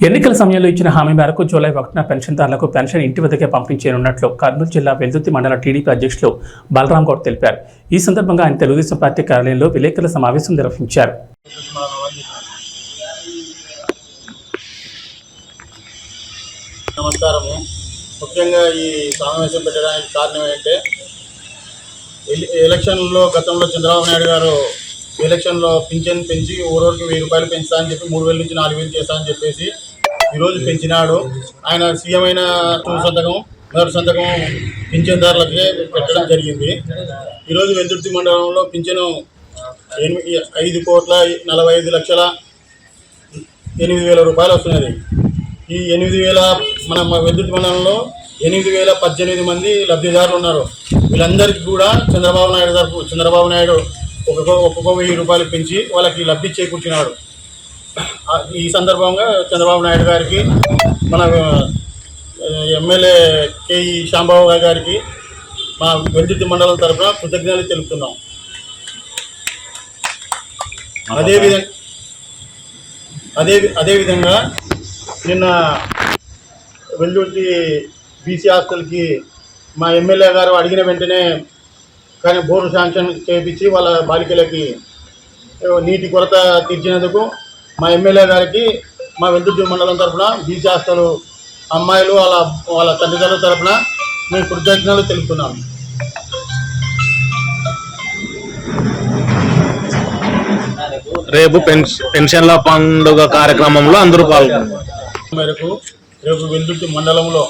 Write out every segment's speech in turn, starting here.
ఎన్నికల సమయంలో ఇచ్చిన హామీ మేరకు జూలై 1న పెన్షన్దారులకు పెన్షన్ ఇంటి వద్దకే పంపించనున్నట్లు కర్నూలు జిల్లా వెల్దుర్తి మండల టీడీపీ అధ్యక్షులు బలరాం గౌడ్ తెలిపారు. ఈ సందర్భంగా ఆయన తెలుగుదేశం పార్టీ కార్యాలయంలో విలేకరుల సమావేశం నిర్వహించారు. నమస్కారము. ముఖ్యంగా ఈ సమావేశం పెట్టడానికి కారణం ఏంటంటే ఎలక్షన్లో గతంలో చంద్రబాబు నాయుడు గారు ఎలక్షన్లో పింఛన్ పెంచి ఊరోకి 1000 రూపాయలు పెంచుతా అని చెప్పి 3000 నుంచి 4000 చేస్తా అని చెప్పేసి ఈరోజు పెంచినాడు. ఆయన సీఎం అయిన మొదటి సంతకం పింఛన్దారులకే పెట్టడం జరిగింది. ఈరోజు వెల్దుర్తి మండలంలో పింఛను 5,45,08,000 రూపాయలు వస్తున్నది. ఈ 8,000 మన వెల్దుర్తి మండలంలో 8,018 మంది లబ్ధిదారులు ఉన్నారు. వీళ్ళందరికీ కూడా చంద్రబాబు నాయుడు ఒక్కొక్క 1000 రూపాయలు పెంచి వాళ్ళకి లబ్ధి చేకూర్చినాడు. ఈ సందర్భంగా చంద్రబాబు నాయుడు గారికి, మన ఎమ్మెల్యే కేఈ శాంబాబు గారికి మా వెల్దుర్తి మండలం తరఫున కృతజ్ఞతలు తెలుపుతున్నాం. అదేవిధంగా నిన్న వెల్దుర్తి బీసీ హాస్టల్కి మా ఎమ్మెల్యే గారు అడిగిన వెంటనే కానీ బోరు శాంక్షన్ చేయించి వాళ్ళ బాలికలకి నీటి కొరత తీర్చినందుకు మా ఎమ్మెల్యే గారికి మా వెల్దుర్తి మండలం తరఫున బీసీ హాస్టల్ అమ్మాయిలు వాళ్ళ తల్లిదండ్రుల తరఫున మేము కృతజ్ఞతలు తెలుపుతున్నాము. రేపు పెన్షన్ల పండుగ కార్యక్రమంలో అందరూ పాల్గొన్నారు. మేరకు రేపు వెల్దుర్తి మండలంలో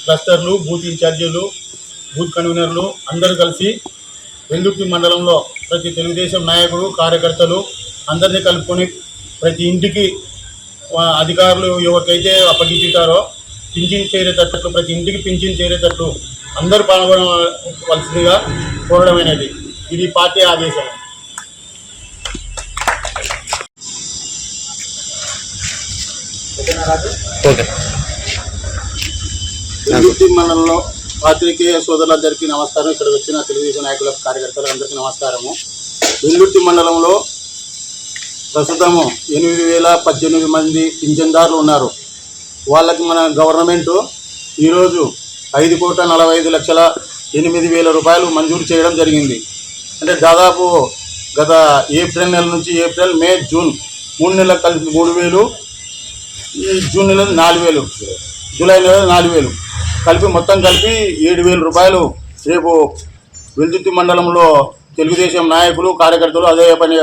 క్లస్టర్లు, బూత్ ఇన్ఛార్జీలు, బూత్ కన్వీనర్లు అందరూ కలిసి వెల్దుర్తి మండలంలో ప్రతి తెలుగుదేశం నాయకుడు, కార్యకర్తలు అందరినీ కలుపుకొని ప్రతి ఇంటికి అధికారులు ఎవరికైతే అప్పగించారో పింఛన్ చేరేటట్లు, ప్రతి ఇంటికి పింఛన్ చేరేటట్లు అందరూ పాల్గొనవలసిందిగా కోరడమైనది. ఇది పార్టీ ఆదేశం. వెల్దుర్తి మండలంలో పాత్రికేయ సోదరులందరికీ నమస్కారం. ఇక్కడికి వచ్చిన తెలుగుదేశం నాయకుల, కార్యకర్తలు అందరికీ నమస్కారము. వెల్దుర్తి మండలంలో ప్రస్తుతము 8,018 మంది పింఛన్దారులు ఉన్నారు. వాళ్ళకి మన గవర్నమెంటు ఈరోజు 5,45,08,000 రూపాయలు మంజూరు చేయడం జరిగింది. అంటే దాదాపు గత ఏప్రిల్ నెల నుంచి మే, జూన్ 3 నెలలకు కలిపి 3,000, ఈ జూన్ నెల 4,000, జూలై నెల 4,000 కలిపి మొత్తం కలిపి 7,000 రూపాయలు రేపు వెల్దుర్తి మండలంలో తెలుగుదేశం నాయకులు, కార్యకర్తలు, అదే పని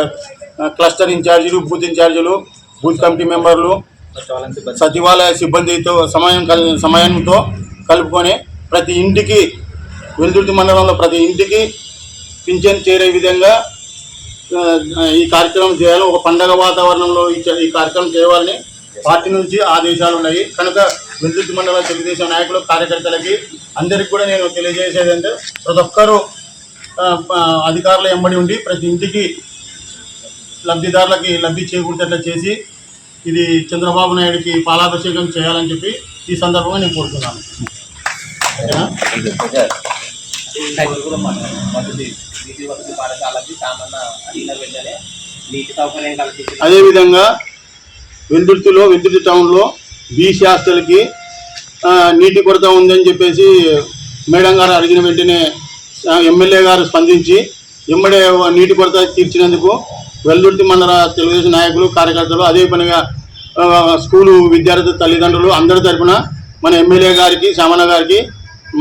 క్లస్టర్ ఇన్ఛార్జీలు, బూత్ ఇన్ఛార్జీలు, బూత్ కమిటీ మెంబర్లు, సచివాలయ సిబ్బందితో సమయంతో కలుపుకొని ప్రతి ఇంటికి, వెల్దుర్తి మండలంలో ప్రతి ఇంటికి పింఛన్ చేరే విధంగా ఈ కార్యక్రమం చేయాలి. ఒక పండగ వాతావరణంలో ఈ కార్యక్రమం చేయాలని పార్టీ నుంచి ఆదేశాలు ఉన్నాయి. కనుక వెల్దుర్తి మండల తెలుగుదేశం నాయకులు, కార్యకర్తలకి అందరికీ కూడా నేను తెలియజేసేది అంటే ప్రతి ఒక్కరూ అధికారుల ఎంబడి ఉండి ప్రతి ఇంటికి లబ్ధిదారులకి లబ్ధి చేకూర్చేట్లా చేసి ఇది చంద్రబాబు నాయుడికి పాలాభిషేకం చేయాలని చెప్పి ఈ సందర్భంగా నేను కోరుతున్నాను. అదేవిధంగా వెల్దుర్తి టౌన్లో బీసీ హాస్టల్కి నీటి కొరత ఉందని చెప్పేసి మేడం గారు అడిగిన వెంటనే ఎమ్మెల్యే గారు స్పందించి ఎమ్మడే నీటి కొరత తీర్చినందుకు వెల్దుర్తి మండల తెలుగుదేశం నాయకులు, కార్యకర్తలు, అదే పనిగా స్కూలు విద్యార్థి తల్లిదండ్రులు అందరి తరఫున మన ఎమ్మెల్యే గారికి, శామన్న గారికి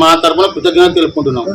మా తరఫున కృతజ్ఞతలు తెలుపుకుంటున్నాం.